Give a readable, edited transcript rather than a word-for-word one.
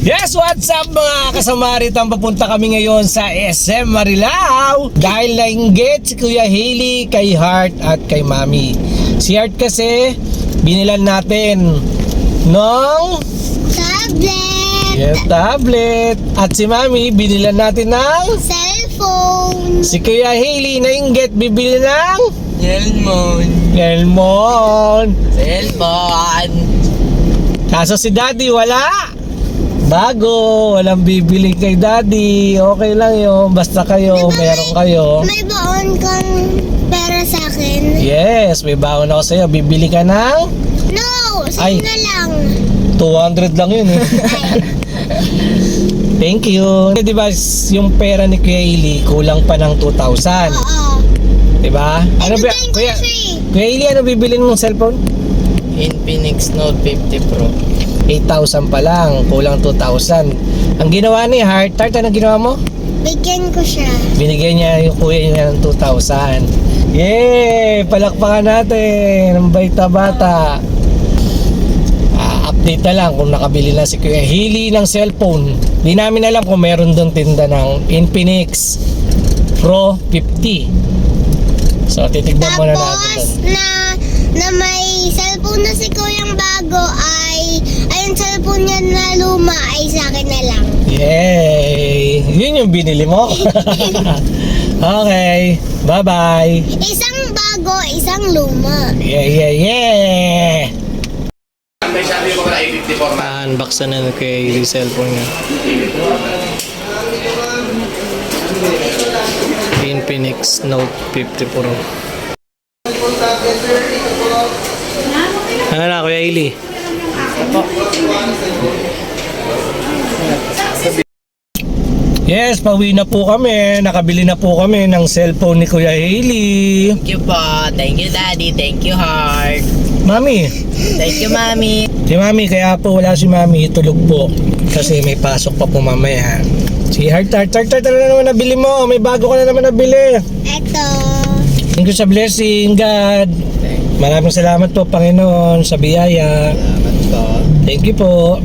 Yes, what's up mga kasamaritang? Papunta kami ngayon sa SM Marilao dahil nainggit si Kuya Hailey kay Heart at kay Mami. Si Heart kasi binilan natin ng tablet at si Mami binilan natin ng cellphone. si Kuya Hailey nainggit bibili ng Cellphone. kaso si Daddy wala. Bago, walang bibili kay Daddy. Okay lang yun, basta kayo, meron kayo. May baon kang pera sa akin? Yes, may baon ako sa'yo. Bibili ka ng No, Ay. sa'yo na lang. 200 lang yun eh. Thank you. Di ba yung pera ni Kuya Hailey kulang pa ng 2,000? Oo. Di ba? Ano ba? Ibigay ko Kuya siya Hailey, ano bibilin mong cellphone? Infinix Note 50 Pro. 8,000 pa lang, kulang 2,000. Ang ginawa ni Heart, anong ginawa mo? Bigyan ko siya. Binigyan niya yung kuya niya ng 2,000. Yay! Palakpakan natin ang bait na bata. Update na lang kung nakabili na si Kuya Hailey ng cellphone. Di namin alam kung meron doon tinda ng Infinix Pro 50. So titignan muna natin Tapos doon. na may cellphone na si Kuyang bago ay yung cellphone niya na luma ay sa akin na lang. Yay! Yun yung binili mo? Okay. Bye-bye. Isang bago, isang luma. Yeah! Unbox na kay yung cellphone niya. Infinix Note 50 Pro. Ano na, Kuya Hailey? Yes, pauwi na po kami. Nakabili na po kami ng cellphone ni Kuya Hailey. Thank you po. Thank you, Daddy. Thank you, Heart. Mami, Thank you, Mami. si Mami, kaya po wala si Mami, tulog po. Kasi may pasok pa po mamaya. Si Heart, ano na naman nabili mo? May bago ka na naman nabili. Eto. Thank you sa blessing, God. Maraming salamat po, Panginoon, sa biyaya. Salamat po. Thank you po.